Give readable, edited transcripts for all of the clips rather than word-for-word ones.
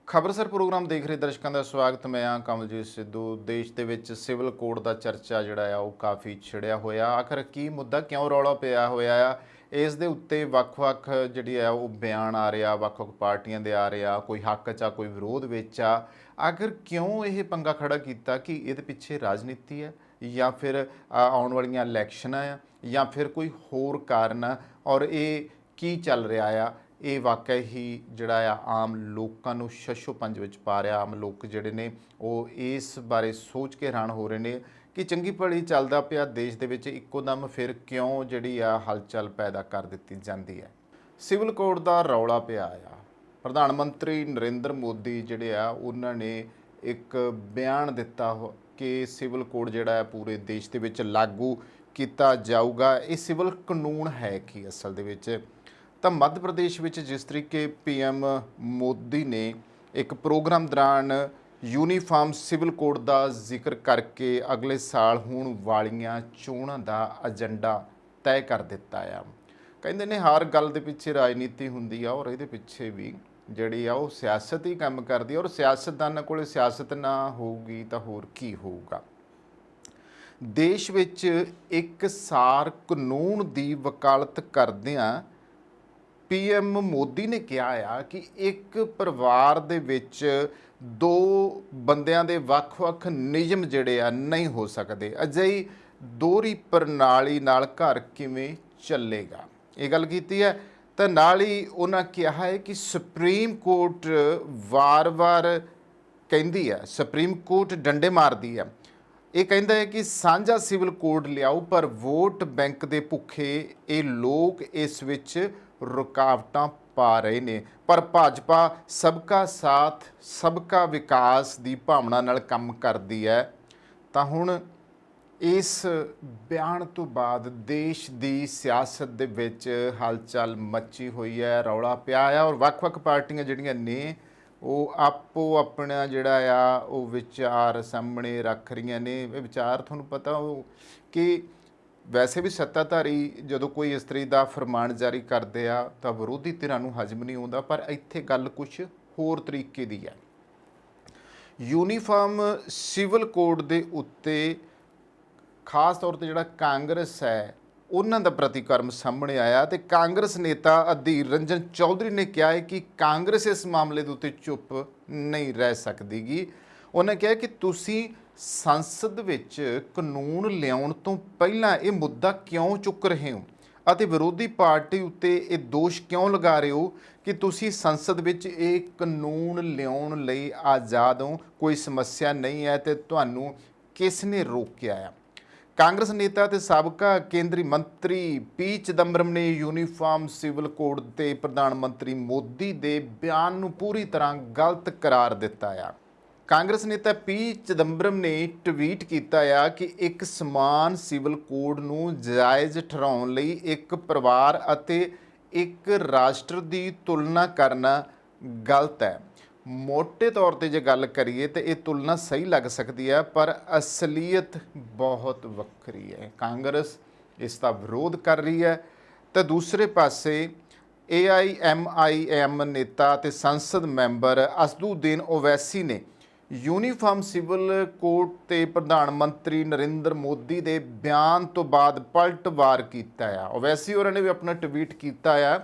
ਖਬਰਸਰ programme ਦੇਖ ਰਹੇ ਦਰਸ਼ਕਾਂ ਦਾ ਸਵਾਗਤ। ਮੈਂ ਹਾਂ ਕਮਲਜੀਤ ਸਿੱਧੂ। ਦੇਸ਼ ਦੇ ਵਿੱਚ ਸਿਵਲ ਕੋਡ ਦਾ ਚਰਚਾ ਜਿਹੜਾ ਆ ਉਹ ਕਾਫੀ ਛਿੜਿਆ ਹੋਇਆ। ਆਖਰ ਕੀ ਮੁੱਦਾ, ਕਿਉਂ ਰੌਲਾ ਪਿਆ ਹੋਇਆ ਆ, ਇਸ ਦੇ ਉੱਤੇ ਵੱਖ-ਵੱਖ ਜਿਹੜੀ ਆ ਉਹ ਬਿਆਨ ਆ ਰਿਹਾ, ਵੱਖ-ਵੱਖ ਪਾਰਟੀਆਂ ਦੇ ਆ ਰਿਹਾ, ਕੋਈ ਹੱਕ 'ਚ ਆ, ਕੋਈ ਵਿਰੋਧ ਵਿੱਚ ਆ। ਆਖਰ ਕਿਉਂ ਇਹ ਪੰਗਾ ਖੜਾ ਕੀਤਾ? ਕਿ ਇਹਦੇ ਪਿੱਛੇ ਰਾਜਨੀਤੀ ਹੈ ਜਾਂ ਫਿਰ ਆਉਣ ਵਾਲੀਆਂ ਇਲੈਕਸ਼ਨਾਂ ਆ ਜਾਂ ਫਿਰ ਕੋਈ ਹੋਰ ਕਾਰਨ ਆ? ਔਰ ਇਹ ਕੀ ਚੱਲ ਰਿਹਾ ਆ, ਇਹ ਵਾਕਿਆ ਹੀ ਜਿਹੜਾ ਆ ਆਮ ਲੋਕਾਂ ਨੂੰ ਸ਼ਸ਼ੋ-ਪੰਜ ਵਿੱਚ ਪਾ ਰਿਹਾ। ਆਮ ਲੋਕ ਜਿਹੜੇ ਨੇ ਉਹ ਇਸ ਬਾਰੇ ਸੋਚ ਕੇ ਹੈਰਾਨ ਹੋ ਰਹੇ ਨੇ ਕਿ ਚੰਗੀ ਭਲੀ ਚੱਲਦਾ ਪਿਆ ਦੇਸ਼ ਦੇ ਵਿੱਚ ਇੱਕੋ ਦਮ ਫਿਰ ਕਿਉਂ ਜਿਹੜੀ ਆ ਹਲਚਲ ਪੈਦਾ ਕਰ ਦਿੱਤੀ ਜਾਂਦੀ ਹੈ। ਸਿਵਲ ਕੋਡ ਦਾ ਰੌਲਾ ਪਿਆ ਆ। ਪ੍ਰਧਾਨ ਮੰਤਰੀ ਨਰਿੰਦਰ ਮੋਦੀ ਜਿਹੜੇ ਆ ਉਹਨਾਂ ਨੇ ਇੱਕ ਬਿਆਨ ਦਿੱਤਾ ਕਿ ਸਿਵਲ ਕੋਡ ਜਿਹੜਾ ਹੈ ਪੂਰੇ ਦੇਸ਼ ਦੇ ਵਿੱਚ ਲਾਗੂ ਕੀਤਾ ਜਾਊਗਾ। ਇਹ ਸਿਵਲ ਕਾਨੂੰਨ ਹੈ ਕਿ ਅਸਲ ਦੇ ਵਿੱਚ ਤਾਂ ਮੱਧ ਪ੍ਰਦੇਸ਼ ਵਿੱਚ ਜਿਸ ਤਰੀਕੇ PM ਮੋਦੀ ਨੇ ਇੱਕ ਪ੍ਰੋਗਰਾਮ ਦੌਰਾਨ ਯੂਨੀਫਾਰਮ ਸਿਵਲ ਕੋਡ ਦਾ ਜ਼ਿਕਰ ਕਰਕੇ ਅਗਲੇ ਸਾਲ ਹੋਣ ਵਾਲੀਆਂ ਚੋਣਾਂ ਦਾ ਏਜੰਡਾ ਤੈਅ ਕਰ ਦਿੱਤਾ ਆ। ਕਹਿੰਦੇ ਨੇ ਹਰ ਗੱਲ ਦੇ ਪਿੱਛੇ ਰਾਜਨੀਤੀ ਹੁੰਦੀ ਆ ਔਰ ਇਹਦੇ ਪਿੱਛੇ ਵੀ ਜਿਹੜੀ ਆ ਉਹ ਸਿਆਸਤ ਹੀ ਕੰਮ ਕਰਦੀ ਆ। ਔਰ ਸਿਆਸਤਦਾਨਾਂ ਕੋਲ ਸਿਆਸਤ ਨਾ ਹੋਊਗੀ ਤਾਂ ਹੋਰ ਕੀ ਹੋਊਗਾ। ਦੇਸ਼ ਵਿੱਚ ਇੱਕ ਸਾਰ ਕਾਨੂੰਨ ਦੀ ਵਕਾਲਤ ਕਰਦਿਆਂ PM ਮੋਦੀ ਨੇ ਕਿਹਾ ਆ ਕਿ ਇੱਕ ਪਰਿਵਾਰ ਦੇ ਵਿੱਚ ਦੋ ਬੰਦਿਆਂ ਦੇ ਵੱਖ-ਵੱਖ ਨਿਯਮ ਜਿਹੜੇ ਆ ਨਹੀਂ ਹੋ ਸਕਦੇ। ਅਜਿਹੀ ਦੋਹਰੀ ਪ੍ਰਣਾਲੀ ਨਾਲ ਘਰ ਕਿਵੇਂ ਚੱਲੇਗਾ, ਇਹ ਗੱਲ ਕੀਤੀ ਹੈ। ਤਾਂ ਨਾਲ ਹੀ ਉਹਨਾਂ ਕਿਹਾ ਹੈ ਕਿ ਸੁਪਰੀਮ ਕੋਰਟ ਵਾਰ-ਵਾਰ ਕਹਿੰਦੀ ਹੈ, ਸੁਪਰੀਮ ਕੋਰਟ ਡੰਡੇ ਮਾਰਦੀ ਹੈ। ਇਹ ਕਹਿੰਦਾ ਹੈ ਕਿ ਸਾਂਝਾ ਸਿਵਲ ਕੋਡ ਲਿਆਓ, ਪਰ ਵੋਟ ਬੈਂਕ ਦੇ ਭੁੱਖੇ ਇਹ ਲੋਕ ਇਸ ਵਿੱਚ ਰੁਕਾਵਟਾਂ ਪਾ ਰਹੇ ਨੇ। ਪਰ ਭਾਜਪਾ ਸਬਕਾ ਸਾਥ ਸਬਕਾ ਵਿਕਾਸ ਦੀ ਭਾਵਨਾ ਨਾਲ ਕੰਮ ਕਰਦੀ ਹੈ। ਤਾਂ ਹੁਣ ਇਸ ਬਿਆਨ ਤੋਂ ਬਾਅਦ ਦੇਸ਼ ਦੀ ਸਿਆਸਤ ਦੇ ਵਿੱਚ ਹਲਚਲ ਮੱਚੀ ਹੋਈ ਹੈ, ਰੌਲਾ ਪਿਆ ਆ ਔਰ ਵੱਖ-ਵੱਖ ਪਾਰਟੀਆਂ ਜਿਹੜੀਆਂ ਨੇ ਉਹ ਆਪੋ ਆਪਣਾ ਜਿਹੜਾ ਆ ਉਹ ਵਿਚਾਰ ਸਾਹਮਣੇ ਰੱਖ ਰਹੀਆਂ ਨੇ। ਇਹ ਵਿਚਾਰ ਤੁਹਾਨੂੰ ਪਤਾ ਉਹ ਕਿ ਵੈਸੇ ਵੀ ਸੱਤਾਧਾਰੀ ਜਦੋਂ ਕੋਈ ਇਸ ਤਰੀਕੇ ਦਾ ਫਰਮਾਨ ਜਾਰੀ ਕਰਦੇ ਆ ਤਾਂ ਵਿਰੋਧੀ ਧਿਰਾਂ ਨੂੰ ਹਜਮ ਨਹੀਂ ਆਉਂਦਾ, ਪਰ ਇੱਥੇ ਗੱਲ ਕੁਛ ਹੋਰ ਤਰੀਕੇ ਦੀ ਹੈ। ਯੂਨੀਫਾਰਮ ਸਿਵਲ ਕੋਡ ਦੇ ਉੱਤੇ ਖਾਸ ਤੌਰ ਤੇ ਜਿਹੜਾ ਕਾਂਗਰਸ ਹੈ ਉਹਨਾਂ ਦਾ ਪ੍ਰਤੀਕਰਮ ਸਾਹਮਣੇ ਆਇਆ ਤੇ ਕਾਂਗਰਸ ਨੇਤਾ ਅਧੀਰ ਰੰਜਨ ਚੌਧਰੀ ਨੇ ਕਿਹਾ ਹੈ ਕਿ ਕਾਂਗਰਸ ਇਸ ਮਾਮਲੇ ਦੇ ਉੱਤੇ ਚੁੱਪ ਨਹੀਂ ਰਹਿ ਸਕਦੀਗੀ। ਉਹਨਾਂ ਕਿਹਾ ਕਿ ਤੁਸੀਂ ਸੰਸਦ ਵਿੱਚ ਕਾਨੂੰਨ ਲਿਆਉਣ ਤੋਂ ਪਹਿਲਾਂ ਇਹ ਮੁੱਦਾ ਕਿਉਂ ਚੁੱਕ ਰਹੇ ਹੋ ਅਤੇ ਵਿਰੋਧੀ ਪਾਰਟੀ ਉੱਤੇ ਇਹ ਦੋਸ਼ ਕਿਉਂ ਲਗਾ ਰਹੇ ਹੋ ਕਿ ਤੁਸੀਂ ਸੰਸਦ ਵਿੱਚ ਇਹ ਕਾਨੂੰਨ ਲਿਆਉਣ ਲਈ ਆਜ਼ਾਦ ਹੋ, ਕੋਈ ਸਮੱਸਿਆ ਨਹੀਂ ਹੈ ਤੇ ਤੁਹਾਨੂੰ ਕਿਸ ਨੇ ਰੋਕਿਆ ਹੈ। ਕਾਂਗਰਸ ਨੇਤਾ ਤੇ ਸਾਬਕਾ ਕੇਂਦਰੀ ਮੰਤਰੀ P ਚਿਦੰਬਰਮ ਨੇ ਯੂਨੀਫਾਰਮ ਸਿਵਲ ਕੋਡ ਤੇ ਪ੍ਰਧਾਨ ਮੰਤਰੀ ਮੋਦੀ ਦੇ ਬਿਆਨ ਨੂੰ ਪੂਰੀ ਤਰ੍ਹਾਂ ਗਲਤ ਕਰਾਰ ਦਿੱਤਾ ਆ। ਕਾਂਗਰਸ ਨੇਤਾ P ਚਿਦੰਬਰਮ ਨੇ ਟਵੀਟ ਕੀਤਾ ਆ ਕਿ ਇੱਕ ਸਮਾਨ ਸਿਵਲ ਕੋਡ ਨੂੰ ਜਾਇਜ਼ ਠਹਿਰਾਉਣ ਲਈ ਇੱਕ ਪਰਿਵਾਰ ਅਤੇ ਇੱਕ ਰਾਸ਼ਟਰ ਦੀ ਤੁਲਨਾ ਕਰਨਾ ਗਲਤ ਹੈ। ਮੋਟੇ ਤੌਰ ਤੇ ਜੇ ਗੱਲ ਕਰੀਏ ਤਾਂ ਇਹ ਤੁਲਨਾ ਸਹੀ ਲੱਗ ਸਕਦੀ ਹੈ, ਪਰ ਅਸਲੀਅਤ ਬਹੁਤ ਵੱਖਰੀ ਹੈ। ਕਾਂਗਰਸ ਇਸ ਦਾ ਵਿਰੋਧ ਕਰ ਰਹੀ ਹੈ ਤਾਂ ਦੂਸਰੇ ਪਾਸੇ AIMIM ਨੇਤਾ ਤੇ ਸੰਸਦ ਮੈਂਬਰ ਅਸਦੂਦੀਨ ਓਵੈਸੀ ਨੇ ਯੂਨੀਫਾਰਮ ਸਿਵਲ ਕੋਡ ਤੇ ਪ੍ਰਧਾਨ ਮੰਤਰੀ ਨਰਿੰਦਰ ਮੋਦੀ ਦੇ ਬਿਆਨ ਤੋਂ ਬਾਅਦ ਪਲਟਵਾਰ ਕੀਤਾ ਆ। ਓਵੈਸੀ ਹੋਰਾਂ ਨੇ ਵੀ ਆਪਣਾ ਟਵੀਟ ਕੀਤਾ ਆ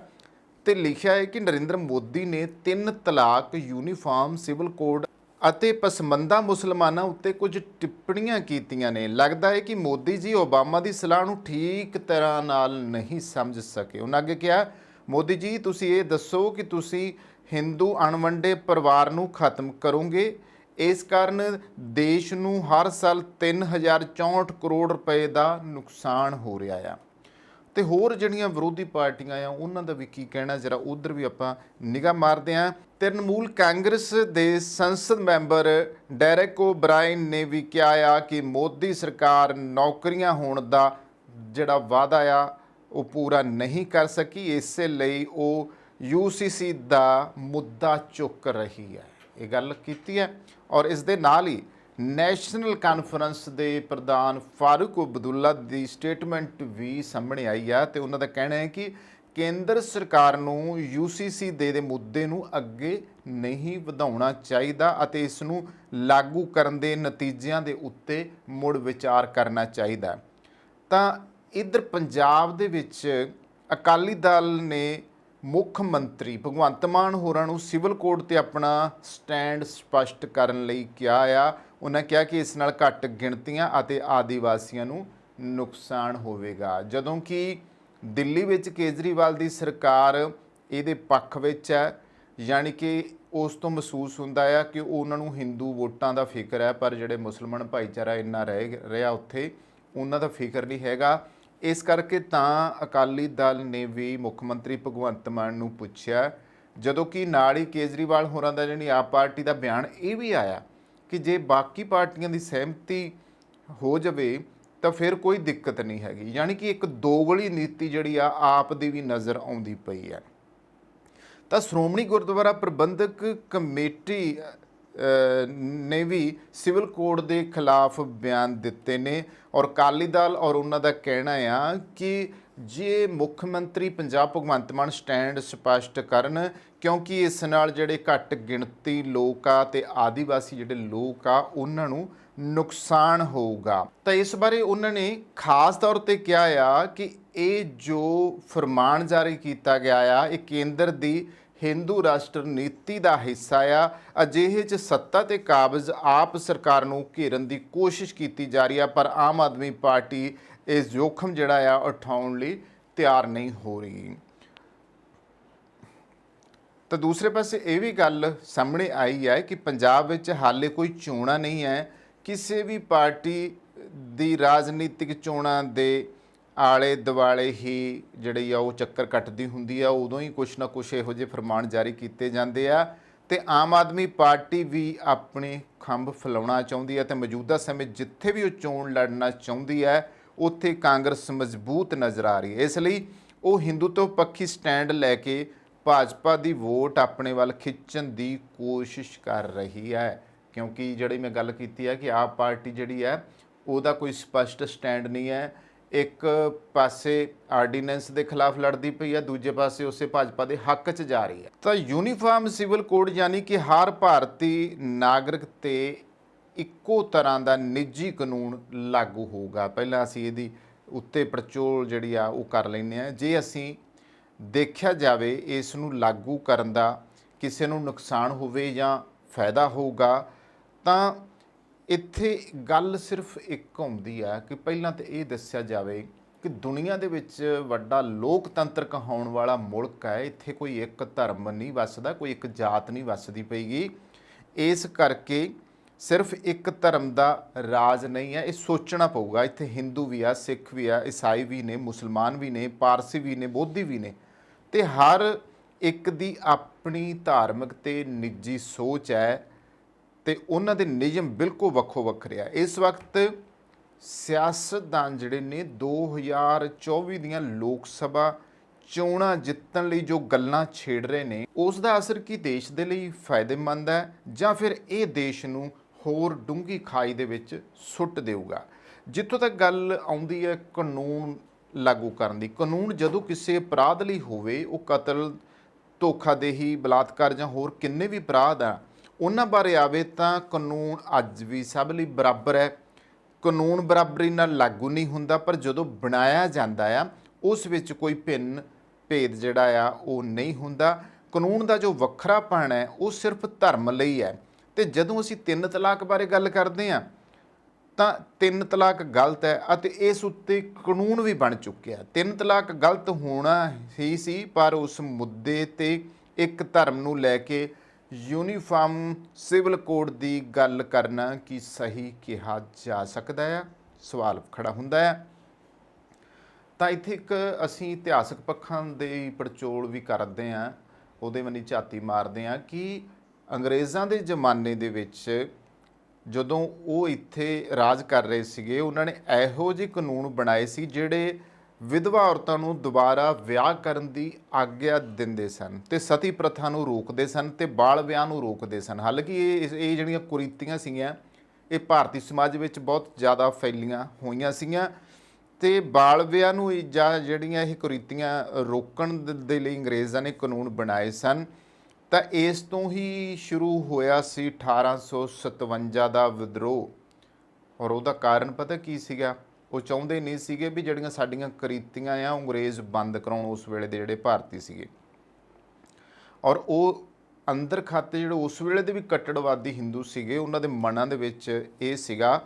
ਤੇ ਲਿਖਿਆ ਹੈ ਕਿ ਨਰਿੰਦਰ ਮੋਦੀ ਨੇ 3 ਤਲਾਕ, ਯੂਨੀਫਾਰਮ ਸਿਵਲ ਕੋਡ ਅਤੇ ਪਸਮੰਦਾ ਮੁਸਲਮਾਨਾਂ ਉੱਤੇ ਕੁਝ ਟਿੱਪਣੀਆਂ ਕੀਤੀਆਂ ਨੇ। ਲੱਗਦਾ ਹੈ ਕਿ ਮੋਦੀ ਜੀ ਓਬਾਮਾ ਦੀ ਸਲਾਹ ਨੂੰ ਠੀਕ ਤਰ੍ਹਾਂ ਨਾਲ ਨਹੀਂ ਸਮਝ ਸਕੇ। ਉਹਨਾਂ ਅੱਗੇ ਕਿਹਾ, ਮੋਦੀ ਜੀ ਤੁਸੀਂ ਇਹ ਦੱਸੋ ਕਿ ਤੁਸੀਂ ਹਿੰਦੂ ਅਣਵੰਡੇ ਪਰਿਵਾਰ ਨੂੰ ਖਤਮ ਕਰੋਗੇ। ਇਸ ਕਾਰਨ ਦੇਸ਼ ਨੂੰ ਹਰ ਸਾਲ 3064 ਕਰੋੜ ਰੁਪਏ ਦਾ ਨੁਕਸਾਨ ਹੋ ਰਿਹਾ ਆ। ਤੇ ਹੋਰ ਜਿਹੜੀਆਂ ਵਿਰੋਧੀ ਪਾਰਟੀਆਂ ਆ ਉਹਨਾਂ ਦਾ ਵੀ ਕੀ ਕਹਿਣਾ, ਜਰਾ ਉਧਰ ਵੀ ਆਪਾਂ ਨਿਗਾਹ ਮਾਰਦੇ ਹਾਂ। ਤ੍ਰਿਣਮੂਲ ਕਾਂਗਰਸ ਦੇ ਸੰਸਦ ਮੈਂਬਰ ਡੈਰੇਕ ਓਬਰਾਇਨ ਨੇ ਵੀ ਕਿਹਾ ਆ ਕਿ ਮੋਦੀ ਸਰਕਾਰ ਨੌਕਰੀਆਂ ਹੋਣ ਦਾ ਜਿਹੜਾ ਵਾਅਦਾ ਆ ਉਹ ਪੂਰਾ ਨਹੀਂ ਕਰ ਸਕੀ, ਇਸੇ ਲਈ ਉਹ UCC ਦਾ ਮੁੱਦਾ ਚੁੱਕ ਰਹੀ ਹੈ। ਇਹ ਗੱਲ ਕੀਤੀ ਹੈ ਔਰ ਇਸ ਦੇ ਨਾਲ ਹੀ ਨੈਸ਼ਨਲ ਕਾਨਫਰੰਸ ਦੇ ਪ੍ਰਧਾਨ ਫਾਰੂਕ ਅਬਦੁੱਲਾ ਦੀ ਸਟੇਟਮੈਂਟ ਵੀ ਸਾਹਮਣੇ ਆਈ ਆ ਤੇ ਉਹਨਾਂ ਦਾ ਕਹਿਣਾ ਹੈ ਕਿ ਕੇਂਦਰ ਸਰਕਾਰ ਨੂੰ ਯੂਸੀਸੀ ਦੇ ਮੁੱਦੇ ਨੂੰ ਅੱਗੇ ਨਹੀਂ ਵਧਾਉਣਾ ਚਾਹੀਦਾ ਅਤੇ ਇਸ ਨੂੰ ਲਾਗੂ ਕਰਨ ਦੇ ਨਤੀਜਿਆਂ ਦੇ ਉੱਤੇ ਮੁੜ ਵਿਚਾਰ ਕਰਨਾ ਚਾਹੀਦਾ। ਤਾਂ ਇੱਧਰ ਪੰਜਾਬ ਦੇ ਵਿੱਚ ਅਕਾਲੀ ਦਲ ਨੇ ਮੁੱਖ ਮੰਤਰੀ ਭਗਵੰਤ ਮਾਨ ਹੋਰਾਂ ਨੂੰ ਸਿਵਲ ਕੋਡ ਤੇ ਆਪਣਾ ਸਟੈਂਡ ਸਪਸ਼ਟ ਕਰਨ ਲਈ ਕਿਹਾ ਆ। ਉਹਨਾਂ ਕਿਹਾ ਕਿ ਇਸ ਨਾਲ ਘੱਟ ਗਿਣਤੀਆਂ ਅਤੇ ਆਦੀਵਾਸੀਆਂ ਨੂੰ ਨੁਕਸਾਨ ਹੋਵੇਗਾ, ਜਦੋਂ ਕਿ ਦਿੱਲੀ ਵਿੱਚ ਕੇਜਰੀਵਾਲ ਦੀ ਸਰਕਾਰ ਇਹਦੇ ਪੱਖ ਵਿੱਚ ਹੈ। ਯਾਨੀ ਕਿ ਉਸ ਤੋਂ ਮਹਿਸੂਸ ਹੁੰਦਾ ਆ ਕਿ ਉਹਨਾਂ ਨੂੰ ਹਿੰਦੂ ਵੋਟਾਂ ਦਾ ਫਿਕਰ ਹੈ, ਪਰ ਜਿਹੜੇ ਮੁਸਲਮਾਨ ਭਾਈਚਾਰਾ ਇੰਨਾ ਰਹਿ ਰਿਹਾ ਉੱਥੇ, ਉਹਨਾਂ ਦਾ ਫਿਕਰ ਨਹੀਂ ਹੈਗਾ। ਇਸ ਕਰਕੇ ਤਾਂ ਅਕਾਲੀ ਦਲ ਨੇ ਵੀ ਮੁੱਖ ਮੰਤਰੀ ਭਗਵੰਤ ਮਾਨ ਨੂੰ ਪੁੱਛਿਆ, ਜਦੋਂ ਕਿ ਨਾਲ ਹੀ ਕੇਜਰੀਵਾਲ ਹੋਰਾਂ ਦਾ ਜਿਹੜੀ ਆਪ ਪਾਰਟੀ ਦਾ ਬਿਆਨ ਇਹ ਵੀ ਆਇਆ ਕਿ ਜੇ ਬਾਕੀ ਪਾਰਟੀਆਂ ਦੀ ਸਹਿਮਤੀ ਹੋ ਜਾਵੇ ਤਾਂ ਫਿਰ ਕੋਈ ਦਿੱਕਤ ਨਹੀਂ ਹੈਗੀ। ਯਾਨੀ ਕਿ ਇੱਕ ਦੋਗਲੀ ਨੀਤੀ ਜਿਹੜੀ ਆ ਆਪ ਦੀ ਵੀ ਨਜ਼ਰ ਆਉਂਦੀ ਪਈ ਹੈ। ਤਾਂ ਸ਼੍ਰੋਮਣੀ ਗੁਰਦੁਆਰਾ ਪ੍ਰਬੰਧਕ ਕਮੇਟੀ ਨੇ ਵੀ ਸਿਵਲ ਕੋਡ ਦੇ ਖਿਲਾਫ ਬਿਆਨ ਦਿੱਤੇ ਨੇ ਔਰ ਅਕਾਲੀ ਦਲ ਔਰ ਉਹਨਾਂ ਦਾ ਕਹਿਣਾ ਆ ਕਿ ਜੇ ਮੁੱਖ ਮੰਤਰੀ ਪੰਜਾਬ ਭਗਵੰਤ ਮਾਨ ਸਟੈਂਡ ਸਪਸ਼ਟ ਕਰਨ, ਕਿਉਂਕਿ ਇਸ ਨਾਲ ਜਿਹੜੇ ਘੱਟ ਗਿਣਤੀ ਲੋਕ ਆ ਤੇ ਆਦੀਵਾਸੀ ਜਿਹੜੇ ਲੋਕ ਆ ਉਹਨਾਂ ਨੂੰ ਨੁਕਸਾਨ ਹੋਊਗਾ। ਤਾਂ ਇਸ ਬਾਰੇ ਉਹਨਾਂ ਨੇ ਖਾਸ ਤੌਰ ਤੇ ਕਿਹਾ ਆ ਕਿ ਇਹ ਜੋ ਫਰਮਾਨ ਜਾਰੀ ਕੀਤਾ ਗਿਆ ਆ ਇਹ ਕੇਂਦਰ ਦੀ ਹਿੰਦੂ ਰਾਸ਼ਟਰ ਨੀਤੀ ਦਾ ਹਿੱਸਾ ਆ। ਅਜਿਹੇ 'ਚ ਸੱਤਾ ਤੇ ਕਾਬਜ਼ ਆਪ ਸਰਕਾਰ ਨੂੰ ਘੇਰਨ ਦੀ ਕੋਸ਼ਿਸ਼ ਕੀਤੀ ਜਾ ਰਹੀ ਆ, ਪਰ ਆਮ ਆਦਮੀ ਪਾਰਟੀ ਇਸ ਜੋਖਮ ਜਿਹੜਾ ਆ ਉਠਾਉਣ ਲਈ ਤਿਆਰ ਨਹੀਂ ਹੋ ਰਹੀ। ਤਾਂ ਦੂਸਰੇ ਪਾਸੇ ਇਹ ਵੀ ਗੱਲ ਸਾਹਮਣੇ ਆਈ ਹੈ ਕਿ ਪੰਜਾਬ ਵਿੱਚ ਹਾਲੇ ਕੋਈ ਚੋਣਾਂ ਨਹੀਂ ਹੈ। ਕਿਸੇ ਵੀ ਪਾਰਟੀ ਦੀ ਰਾਜਨੀਤਿਕ ਚੋਣਾਂ ਦੇ ਆਲੇ ਦੁਆਲੇ ਹੀ ਜਿਹੜੀ ਆ ਉਹ ਚੱਕਰ ਕੱਟਦੀ ਹੁੰਦੀ ਆ, ਉਦੋਂ ਹੀ ਕੁਛ ਨਾ ਕੁਛ ਇਹੋ ਜਿਹੇ ਫਰਮਾਨ ਜਾਰੀ ਕੀਤੇ ਜਾਂਦੇ ਆ। ਤੇ ਆਮ ਆਦਮੀ ਪਾਰਟੀ ਵੀ ਆਪਣੇ ਖੰਭ ਫੈਲਾਉਣਾ ਚਾਹੁੰਦੀ ਹੈ ਤੇ ਮੌਜੂਦਾ ਸਮੇਂ ਜਿੱਥੇ ਵੀ ਉਹ ਚੋਣ ਲੜਨਾ ਚਾਹੁੰਦੀ ਹੈ ਉੱਥੇ ਕਾਂਗਰਸ ਮਜ਼ਬੂਤ ਨਜ਼ਰ ਆ ਰਹੀ ਹੈ। ਇਸ ਲਈ ਉਹ ਹਿੰਦੂਤਵ ਪੱਖੀ ਸਟੈਂਡ ਲੈ ਕੇ ਭਾਜਪਾ ਦੀ ਵੋਟ ਆਪਣੇ ਵੱਲ ਖਿੱਚਣ ਦੀ ਕੋਸ਼ਿਸ਼ ਕਰ ਰਹੀ ਹੈ, ਕਿਉਂਕਿ ਜਿਹੜੀ ਮੈਂ ਗੱਲ ਕੀਤੀ ਹੈ ਕਿ ਆਪ ਪਾਰਟੀ ਜਿਹੜੀ ਹੈ ਉਹਦਾ ਕੋਈ ਸਪਸ਼ਟ ਸਟੈਂਡ ਨਹੀਂ ਹੈ। ਇੱਕ ਪਾਸੇ ਆਰਡੀਨੈਂਸ ਦੇ ਖਿਲਾਫ ਲੜਦੀ ਪਈ ਹੈ, ਦੂਜੇ ਪਾਸੇ ਉਸੇ ਭਾਜਪਾ ਦੇ ਹੱਕ 'ਚ ਜਾ ਰਹੀ ਹੈ। ਤਾਂ ਯੂਨੀਫਾਰਮ ਸਿਵਲ ਕੋਡ ਯਾਨੀ ਕਿ ਹਰ ਭਾਰਤੀ ਨਾਗਰਿਕ ਤੇ ਇੱਕੋ ਤਰ੍ਹਾਂ ਦਾ ਨਿੱਜੀ ਕਾਨੂੰਨ ਲਾਗੂ ਹੋਊਗਾ। ਪਹਿਲਾਂ ਅਸੀਂ ਇਹਦੀ ਉੱਤੇ ਪੜਚੋਲ ਜਿਹੜੀ ਆ ਉਹ ਕਰ ਲੈਂਦੇ ਹਾਂ। ਜੇ ਅਸੀਂ ਦੇਖਿਆ ਜਾਵੇ ਇਸ ਨੂੰ ਲਾਗੂ ਕਰਨ ਦਾ ਕਿਸੇ ਨੂੰ ਨੁਕਸਾਨ ਹੋਵੇ ਜਾਂ ਫਾਇਦਾ ਹੋਊਗਾ, ਤਾਂ ਇੱਥੇ ਗੱਲ ਸਿਰਫ ਇੱਕ ਆਉਂਦੀ ਆ ਕਿ ਪਹਿਲਾਂ ਤਾਂ ਇਹ ਦੱਸਿਆ ਜਾਵੇ ਕਿ ਦੁਨੀਆ ਦੇ ਵਿੱਚ ਵੱਡਾ ਲੋਕਤੰਤਰ ਕਹਾਉਣ ਵਾਲਾ ਮੁਲਕ ਹੈ। ਇੱਥੇ ਕੋਈ ਇੱਕ ਧਰਮ ਨਹੀਂ ਵੱਸਦਾ, ਕੋਈ ਇੱਕ ਜਾਤ ਨਹੀਂ ਵੱਸਦੀ ਪਈਗੀ। ਇਸ ਕਰਕੇ ਸਿਰਫ ਇੱਕ ਧਰਮ ਦਾ ਰਾਜ ਨਹੀਂ ਹੈ, ਇਹ ਸੋਚਣਾ ਪਊਗਾ। ਇੱਥੇ ਹਿੰਦੂ ਵੀ ਆ, ਸਿੱਖ ਵੀ ਆ, ਈਸਾਈ ਵੀ ਨੇ, ਮੁਸਲਮਾਨ ਵੀ ਨੇ, ਪਾਰਸੀ ਵੀ ਨੇ, ਬੋਧੀ ਵੀ ਨੇ, ਤੇ ਹਰ ਇੱਕ ਦੀ ਆਪਣੀ ਧਾਰਮਿਕ ਤੇ ਨਿੱਜੀ ਸੋਚ ਹੈ ਤੇ ਉਹਨਾਂ ਦੇ ਨਿਯਮ ਬਿਲਕੁਲ ਵੱਖੋ ਵੱਖਰੇ ਆ। ਇਸ ਵਕਤ ਸਿਆਸਤਦਾਨ ਜਿਹੜੇ ਨੇ 2024 ਦੀਆਂ ਲੋਕ ਸਭਾ ਚੋਣਾਂ ਜਿੱਤਣ ਲਈ ਜੋ ਗੱਲਾਂ ਛੇੜ ਰਹੇ ਨੇ, ਉਸ ਦਾ ਅਸਰ ਕੀ ਦੇਸ਼ ਦੇ ਲਈ ਫਾਇਦੇਮੰਦ ਹੈ ਜਾਂ ਫਿਰ ਇਹ ਦੇਸ਼ ਨੂੰ ਹੋਰ ਡੂੰਘੀ ਖਾਈ ਦੇ ਵਿੱਚ ਸੁੱਟ ਦੇਊਗਾ। ਜਿੱਥੋਂ ਤੱਕ ਗੱਲ ਆਉਂਦੀ ਹੈ ਕਾਨੂੰਨ ਲਾਗੂ ਕਰਨ ਦੀ, ਕਾਨੂੰਨ ਜਦੋਂ ਕਿਸੇ ਅਪਰਾਧ ਲਈ ਹੋਵੇ, ਉਹ ਕਤਲ, ਧੋਖਾਦੇਹੀ, ਬਲਾਤਕਾਰ ਜਾਂ ਹੋਰ ਕਿੰਨੇ ਵੀ ਅਪਰਾਧ ਆ ਉਹਨਾਂ ਬਾਰੇ ਆਵੇ, ਤਾਂ ਕਾਨੂੰਨ ਅੱਜ ਵੀ ਸਭ ਲਈ ਬਰਾਬਰ ਹੈ। ਕਾਨੂੰਨ ਬਰਾਬਰੀ ਨਾਲ ਲਾਗੂ ਨਹੀਂ ਹੁੰਦਾ, ਪਰ ਜਦੋਂ ਬਣਾਇਆ ਜਾਂਦਾ ਆ ਉਸ ਵਿੱਚ ਕੋਈ ਭਿੰਨ ਭੇਦ ਜਿਹੜਾ ਆ ਉਹ ਨਹੀਂ ਹੁੰਦਾ। ਕਾਨੂੰਨ ਦਾ ਜੋ ਵੱਖਰਾਪਣ ਹੈ ਉਹ ਸਿਰਫ ਧਰਮ ਲਈ ਹੈ। ਤੇ ਜਦੋਂ ਅਸੀਂ 3 ਤਲਾਕ ਬਾਰੇ ਗੱਲ ਕਰਦੇ ਹਾਂ ਤਾਂ 3 ਤਲਾਕ ਗਲਤ ਹੈ ਅਤੇ ਇਸ ਉੱਤੇ ਕਾਨੂੰਨ ਵੀ ਬਣ ਚੁੱਕਿਆ। 3 ਤਲਾਕ ਗਲਤ ਹੋਣਾ ਹੀ ਸੀ, ਪਰ ਉਸ ਮੁੱਦੇ ਤੇ ਇੱਕ ਧਰਮ ਨੂੰ ਲੈ ਕੇ ਯੂਨੀਫਾਰਮ ਸਿਵਲ ਕੋਡ ਦੀ ਗੱਲ ਕਰਨਾ ਕੀ ਸਹੀ ਕਿਹਾ ਜਾ ਸਕਦਾ ਹੈ? ਸਵਾਲ ਖੜਾ ਹੁੰਦਾ ਹੈ। ਤਾਂ ਇੱਥੇ ਇੱਕ ਅਸੀਂ ਇਤਿਹਾਸਕ ਪੱਖਾਂ ਦੀ ਪੜਚੋਲ ਵੀ ਕਰਦੇ ਹਾਂ, ਉਹਦੇ ਵੱਲ ਝਾਤੀ ਮਾਰਦੇ ਹਾਂ ਕਿ ਅੰਗਰੇਜ਼ਾਂ ਦੇ ਜ਼ਮਾਨੇ ਦੇ ਵਿੱਚ ਜਦੋਂ ਉਹ ਇੱਥੇ ਰਾਜ ਕਰ ਰਹੇ ਸੀਗੇ, ਉਹਨਾਂ ਨੇ ਇਹੋ ਜਿਹੇ ਕਾਨੂੰਨ ਬਣਾਏ ਸੀ ਜਿਹੜੇ ਵਿਧਵਾ ਔਰਤਾਂ ਨੂੰ ਦੁਬਾਰਾ ਵਿਆਹ ਕਰਨ ਦੀ ਆਗਿਆ ਦਿੰਦੇ ਸਨ ਤੇ ਸਤੀ ਪ੍ਰਥਾ ਨੂੰ ਰੋਕਦੇ ਸਨ ਤੇ ਬਾਲ ਵਿਆਹ ਨੂੰ ਰੋਕਦੇ ਸਨ। ਹਾਲਾਂਕਿ ਇਹ ਜਿਹੜੀਆਂ ਕੁਰੀਤੀਆਂ ਸੀਗੀਆਂ ਇਹ ਭਾਰਤੀ ਸਮਾਜ ਵਿੱਚ ਬਹੁਤ ਜ਼ਿਆਦਾ ਫੈਲੀਆਂ ਹੋਈਆਂ ਸੀਗੀਆਂ ਤੇ ਬਾਲ ਵਿਆਹ ਨੂੰ ਜਾਂ ਜਿਹੜੀਆਂ ਇਹ ਕੁਰੀਤੀਆਂ ਰੋਕਣ ਦੇ ਲਈ ਅੰਗਰੇਜ਼ਾਂ ਨੇ ਕਾਨੂੰਨ ਬਣਾਏ ਸਨ। ਤਾਂ ਇਸ ਤੋਂ ਹੀ ਸ਼ੁਰੂ ਹੋਇਆ ਸੀ 1857 ਦਾ ਵਿਦਰੋਹ। ਔਰ ਉਹਦਾ ਕਾਰਨ ਪਤਾ ਕੀ ਸੀਗਾ? ਉਹ ਚਾਹੁੰਦੇ ਨਹੀਂ ਸੀਗੇ ਵੀ ਜਿਹੜੀਆਂ ਸਾਡੀਆਂ ਕੁਰੀਤੀਆਂ ਆ ਅੰਗਰੇਜ਼ ਬੰਦ ਕਰਾਉਣ, ਉਸ ਵੇਲੇ ਦੇ ਜਿਹੜੇ ਭਾਰਤੀ ਸੀਗੇ। ਔਰ ਉਹ ਅੰਦਰ ਖਾਤੇ ਜਿਹੜੇ ਉਸ ਵੇਲੇ ਦੇ ਵੀ ਕੱਟੜਵਾਦੀ ਹਿੰਦੂ ਸੀਗੇ, ਉਹਨਾਂ ਦੇ ਮਨਾਂ ਦੇ ਵਿੱਚ ਇਹ ਸੀਗਾ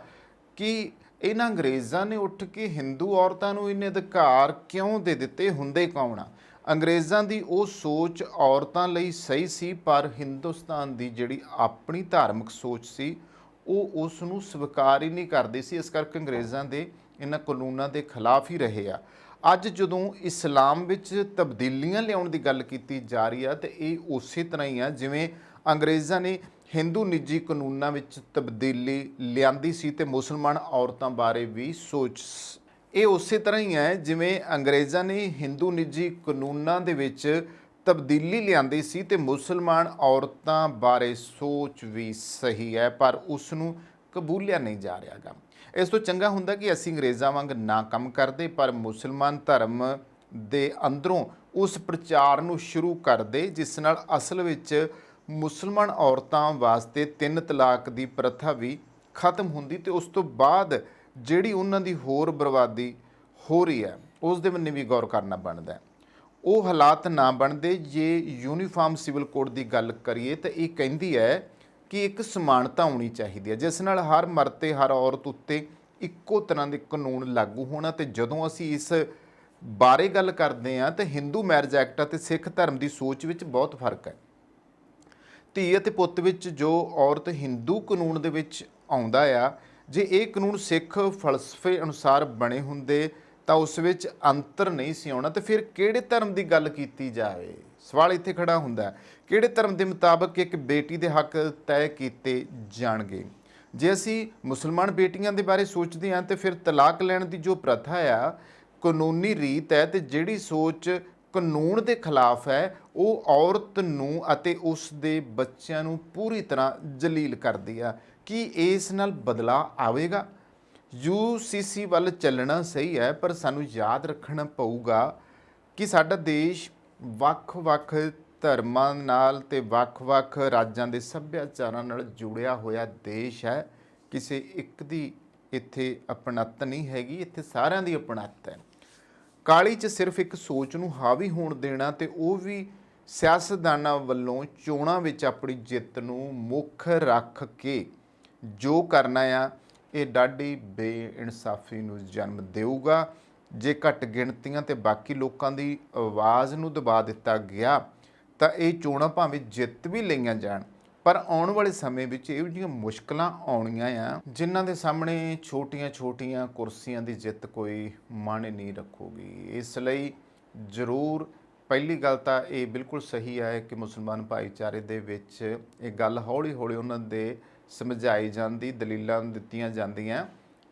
ਕਿ ਇਹਨਾਂ ਅੰਗਰੇਜ਼ਾਂ ਨੇ ਉੱਠ ਕੇ ਹਿੰਦੂ ਔਰਤਾਂ ਨੂੰ ਇੰਨੇ ਅਧਿਕਾਰ ਕਿਉਂ ਦੇ ਦਿੱਤੇ, ਹੁੰਦੇ ਕੌਣ ਆ? ਅੰਗਰੇਜ਼ਾਂ ਦੀ ਉਹ ਸੋਚ ਔਰਤਾਂ ਲਈ ਸਹੀ ਸੀ, ਪਰ ਹਿੰਦੁਸਤਾਨ ਦੀ ਜਿਹੜੀ ਆਪਣੀ ਧਾਰਮਿਕ ਸੋਚ ਸੀ ਉਹ ਉਸ ਨੂੰ ਸਵੀਕਾਰ ਹੀ ਨਹੀਂ ਕਰਦੀ ਸੀ। ਇਸ ਕਰਕੇ ਅੰਗਰੇਜ਼ਾਂ ਦੇ ਇਹਨਾਂ ਕਾਨੂੰਨਾਂ ਦੇ ਖਿਲਾਫ ਹੀ ਰਹੇ ਆ। ਅੱਜ ਜਦੋਂ ਇਸਲਾਮ ਵਿੱਚ ਤਬਦੀਲੀਆਂ ਲਿਆਉਣ ਦੀ ਗੱਲ ਕੀਤੀ ਜਾ ਰਹੀ ਆ, ਤੇ ਇਹ ਉਸੇ ਤਰ੍ਹਾਂ ਹੀ ਆ ਜਿਵੇਂ ਅੰਗਰੇਜ਼ਾਂ ਨੇ ਹਿੰਦੂ ਨਿੱਜੀ ਕਾਨੂੰਨਾਂ ਵਿੱਚ ਤਬਦੀਲੀ ਲਿਆਂਦੀ ਸੀ ਤੇ ਮੁਸਲਮਾਨ ਔਰਤਾਂ ਬਾਰੇ ਵੀ ਸੋਚ। ਇਹ ਉਸੇ ਤਰ੍ਹਾਂ ਹੀ ਹੈ ਜਿਵੇਂ ਅੰਗਰੇਜ਼ਾਂ ਨੇ ਹਿੰਦੂ ਨਿੱਜੀ ਕਾਨੂੰਨਾਂ ਦੇ ਵਿੱਚ ਤਬਦੀਲੀ ਲਿਆਂਦੀ ਸੀ ਤੇ ਮੁਸਲਮਾਨ ਔਰਤਾਂ ਬਾਰੇ ਸੋਚ ਵੀ ਸਹੀ ਹੈ, ਪਰ ਉਸ ਨੂੰ ਕਬੂਲਿਆ ਨਹੀਂ ਜਾ ਰਿਹਾ ਗਾ। ਇਸ ਤੋਂ ਚੰਗਾ ਹੁੰਦਾ ਕਿ ਅਸੀਂ ਅੰਗਰੇਜ਼ਾਂ ਵਾਂਗ ਨਾ ਕੰਮ ਕਰਦੇ, ਪਰ ਮੁਸਲਮਾਨ ਧਰਮ ਦੇ ਅੰਦਰੋਂ ਉਸ ਪ੍ਰਚਾਰ ਨੂੰ ਸ਼ੁਰੂ ਕਰਦੇ ਜਿਸ ਨਾਲ ਅਸਲ ਵਿੱਚ ਮੁਸਲਮਾਨ ਔਰਤਾਂ ਵਾਸਤੇ 3 ਤਲਾਕ ਦੀ ਪ੍ਰਥਾ ਵੀ ਖਤਮ ਹੁੰਦੀ ਤੇ ਉਸ ਤੋਂ ਬਾਅਦ ਜਿਹੜੀ ਉਹਨਾਂ ਦੀ ਹੋਰ ਬਰਬਾਦੀ ਹੋ ਰਹੀ ਹੈ ਉਸ ਦੇ ਬੰਨੇ ਵੀ ਗੌਰ ਕਰਨਾ ਬਣਦਾ ਹੈ। ਉਹ ਹਾਲਾਤ ਨਾ ਬਣਦੇ। ਜੇ ਯੂਨੀਫਾਰਮ ਸਿਵਲ ਕੋਡ ਦੀ ਗੱਲ ਕਰੀਏ ਤਾਂ ਇਹ ਕਹਿੰਦੀ ਹੈ ਕਿ ਇੱਕ ਸਮਾਨਤਾ ਹੋਣੀ ਚਾਹੀਦੀ ਹੈ ਜਿਸ ਨਾਲ ਹਰ ਮਰਦ ਤੇ ਹਰ ਔਰਤ ਉੱਤੇ ਇੱਕੋ ਤਰ੍ਹਾਂ ਦੇ ਕਾਨੂੰਨ ਲਾਗੂ ਹੋਣਾ। ਤੇ ਜਦੋਂ ਅਸੀਂ ਇਸ ਬਾਰੇ ਗੱਲ ਕਰਦੇ ਹਾਂ ਤਾਂ ਹਿੰਦੂ ਮੈਰਿਜ ਐਕਟ ਅਤੇ ਸਿੱਖ ਧਰਮ ਦੀ ਸੋਚ ਵਿੱਚ ਬਹੁਤ ਫਰਕ ਹੈ। ਧੀ ਅਤੇ ਪੁੱਤ ਵਿੱਚ ਜੋ ਔਰਤ ਹਿੰਦੂ ਕਾਨੂੰਨ ਦੇ ਵਿੱਚ ਆਉਂਦਾ ਆ, ਜੇ ਇਹ ਕਾਨੂੰਨ ਸਿੱਖ ਫਲਸਫੇ ਅਨੁਸਾਰ ਬਣੇ ਹੁੰਦੇ ਤਾਂ ਉਸ ਵਿੱਚ ਅੰਤਰ ਨਹੀਂ ਸੀ ਆਉਣਾ। ਤੇ ਫਿਰ ਕਿਹੜੇ ਧਰਮ ਦੀ ਗੱਲ ਕੀਤੀ ਜਾਵੇ? ਸਵਾਲ ਇੱਥੇ ਖੜਾ ਹੁੰਦਾ, ਕਿਹੜੇ ਧਰਮ ਦੇ ਮੁਤਾਬਕ ਇੱਕ ਬੇਟੀ ਦੇ ਹੱਕ ਤੈਅ ਕੀਤੇ ਜਾਣਗੇ? ਜੇ ਅਸੀਂ ਮੁਸਲਮਾਨ ਬੇਟੀਆਂ ਦੇ ਬਾਰੇ ਸੋਚਦੇ ਹਾਂ ਤਾਂ ਫਿਰ ਤਲਾਕ ਲੈਣ ਦੀ ਜੋ ਪ੍ਰਥਾ ਆ ਕਾਨੂੰਨੀ ਰੀਤ ਹੈ, ਤੇ ਜਿਹੜੀ ਸੋਚ ਕਾਨੂੰਨ ਦੇ ਖਿਲਾਫ ਹੈ ਉਹ ਔਰਤ ਨੂੰ ਅਤੇ ਉਸ ਦੇ ਬੱਚਿਆਂ ਨੂੰ ਪੂਰੀ ਤਰ੍ਹਾਂ ਜਲੀਲ ਕਰਦੀ ਆ। ਕੀ ਇਸ ਨਾਲ ਬਦਲਾਅ ਆਵੇਗਾ? UCC ਵੱਲ ਚੱਲਣਾ ਸਹੀ ਹੈ, ਪਰ ਸਾਨੂੰ ਯਾਦ ਰੱਖਣਾ ਪਊਗਾ ਕਿ ਸਾਡਾ ਦੇਸ਼ ਵੱਖ-ਵੱਖ ਧਰਮਾਂ ਨਾਲ ਤੇ ਵੱਖ-ਵੱਖ ਰਾਜਾਂ ਦੇ ਸੱਭਿਆਚਾਰਾਂ ਨਾਲ ਜੁੜਿਆ ਹੋਇਆ ਦੇਸ਼ ਹੈ। ਕਿਸੇ ਇੱਕ ਦੀ ਇੱਥੇ ਅਪਣੱਤ ਨਹੀਂ ਹੈਗੀ, ਇੱਥੇ ਸਾਰਿਆਂ ਦੀ ਅਪਣੱਤ ਹੈ। ਕਾਲੀ 'ਚ ਸਿਰਫ ਇੱਕ ਸੋਚ ਨੂੰ ਹਾਵੀ ਹੋਣ ਦੇਣਾ ਤੇ ਉਹ ਵੀ ਸਿਆਸਤਦਾਨਾਂ ਵੱਲੋਂ ਚੋਣਾਂ ਵਿੱਚ ਆਪਣੀ ਜਿੱਤ ਨੂੰ ਮੁੱਖ ਰੱਖ ਕੇ ਜੋ ਕਰਨਾ ਆ, ਇਹ ਡਾਢੀ ਬੇਇਨਸਾਫੀ ਨੂੰ ਜਨਮ ਦੇਊਗਾ। ਜੇ ਘੱਟ ਗਿਣਤੀਆਂ ਤੇ ਬਾਕੀ ਲੋਕਾਂ ਦੀ ਆਵਾਜ਼ ਨੂੰ ਦਬਾ ਦਿੱਤਾ ਗਿਆ ਤਾਂ ਇਹ ਚੋਣਾਂ ਭਾਵੇਂ ਜਿੱਤ ਵੀ ਲਈਆਂ ਜਾਣ, ਪਰ ਆਉਣ ਵਾਲੇ ਸਮੇਂ ਵਿੱਚ ਇਹੋ ਜਿਹੀਆਂ ਮੁਸ਼ਕਲਾਂ ਆਉਣੀਆਂ ਆ ਜਿਨ੍ਹਾਂ ਦੇ ਸਾਹਮਣੇ ਛੋਟੀਆਂ-ਛੋਟੀਆਂ ਕੁਰਸੀਆਂ ਦੀ ਜਿੱਤ ਕੋਈ ਮਾਣੇ ਨਹੀਂ ਰੱਖੂਗੀ। ਇਸ ਲਈ ਜ਼ਰੂਰ ਪਹਿਲੀ ਗੱਲ ਤਾਂ ਇਹ ਬਿਲਕੁਲ ਸਹੀ ਹੈ ਕਿ ਮੁਸਲਮਾਨ ਭਾਈਚਾਰੇ ਦੇ ਵਿੱਚ ਇਹ ਗੱਲ ਹੌਲੀ-ਹੌਲੀ ਉਹਨਾਂ ਦੇ ਸਮਝਾਈ ਜਾਂਦੀ, ਦਲੀਲਾਂ ਦਿੱਤੀਆਂ ਜਾਂਦੀਆਂ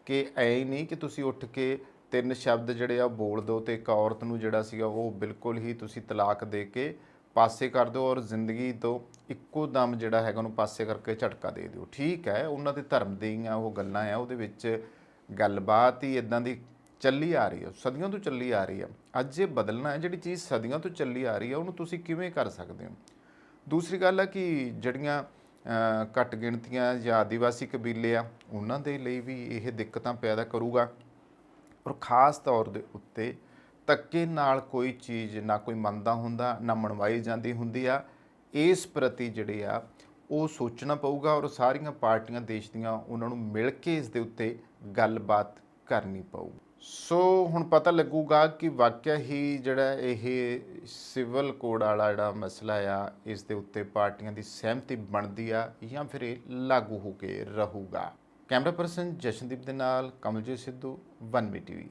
ਕਿ ਐ ਨਹੀਂ ਕਿ ਤੁਸੀਂ ਉੱਠ ਕੇ 3 ਸ਼ਬਦ ਜਿਹੜੇ ਆ ਬੋਲ ਦਿਓ ਤੇ ਇੱਕ ਔਰਤ ਨੂੰ ਜਿਹੜਾ ਸੀਗਾ ਉਹ ਬਿਲਕੁਲ ਹੀ ਤੁਸੀਂ ਤਲਾਕ ਦੇ ਕੇ ਪਾਸੇ ਕਰ ਦਿਓ ਔਰ ਜ਼ਿੰਦਗੀ ਤੋਂ ਇੱਕੋ ਦਮ ਜਿਹੜਾ ਹੈਗਾ ਉਹਨੂੰ ਪਾਸੇ ਕਰਕੇ ਝਟਕਾ ਦੇ ਦਿਓ। ਠੀਕ ਹੈ, ਉਹਨਾਂ ਦੇ ਧਰਮ ਦੀਆਂ ਉਹ ਗੱਲਾਂ ਆ, ਉਹਦੇ ਵਿੱਚ ਗੱਲਬਾਤ ਹੀ ਇੱਦਾਂ ਦੀ ਚੱਲੀ ਆ ਰਹੀ ਹੈ, ਸਦੀਆਂ ਤੋਂ ਚੱਲੀ ਆ ਰਹੀ ਹੈ। ਅੱਜ ਇਹ ਬਦਲਣਾ ਹੈ, ਜਿਹੜੀ ਚੀਜ਼ ਸਦੀਆਂ ਤੋਂ ਚੱਲੀ ਆ ਰਹੀ ਹੈ ਉਹਨੂੰ ਤੁਸੀਂ ਕਿਵੇਂ ਕਰ ਸਕਦੇ ਹੋ? ਦੂਸਰੀ ਗੱਲ ਹੈ ਕਿ ਜਿਹੜੀਆਂ ਘੱਟ ਗਿਣਤੀਆਂ ਜਾਂ ਆਦੀਵਾਸੀ ਕਬੀਲੇ ਆ ਉਹਨਾਂ ਦੇ ਲਈ ਵੀ ਇਹ ਦਿੱਕਤਾਂ ਪੈਦਾ ਕਰੂਗਾ। ਔਰ ਖ਼ਾਸ ਤੌਰ ਦੇ ਉੱਤੇ ਧੱਕੇ ਨਾਲ ਕੋਈ ਚੀਜ਼ ਨਾ ਕੋਈ ਮੰਨਦਾ ਹੁੰਦਾ, ਨਾ ਮਨਵਾਈ ਜਾਂਦੀ ਹੁੰਦੀ ਆ। ਇਸ ਪ੍ਰਤੀ ਜਿਹੜੇ ਆ ਉਹ ਸੋਚਣਾ ਪਊਗਾ ਔਰ ਸਾਰੀਆਂ ਪਾਰਟੀਆਂ ਦੇਸ਼ ਦੀਆਂ ਉਹਨਾਂ ਨੂੰ ਮਿਲ ਕੇ ਇਸ ਦੇ ਉੱਤੇ ਗੱਲਬਾਤ ਕਰਨੀ ਪਊ। ਸੋ ਹੁਣ ਪਤਾ ਲੱਗੂਗਾ ਕਿ ਵਾਕਿਆ ਹੀ ਜਿਹੜਾ ਇਹ ਸਿਵਲ ਕੋਡ ਵਾਲਾ ਜਿਹੜਾ ਮਸਲਾ ਆ ਇਸ ਦੇ ਉੱਤੇ ਪਾਰਟੀਆਂ ਦੀ ਸਹਿਮਤੀ ਬਣਦੀ ਆ ਜਾਂ ਫਿਰ ਇਹ ਲਾਗੂ ਹੋ ਕੇ ਰਹੂਗਾ। ਕੈਮਰਾ ਪਰਸਨ ਜਸ਼ਨਦੀਪ ਦੇ ਨਾਲ ਕਮਲਜੀਤ ਸਿੱਧੂ, 1 TV।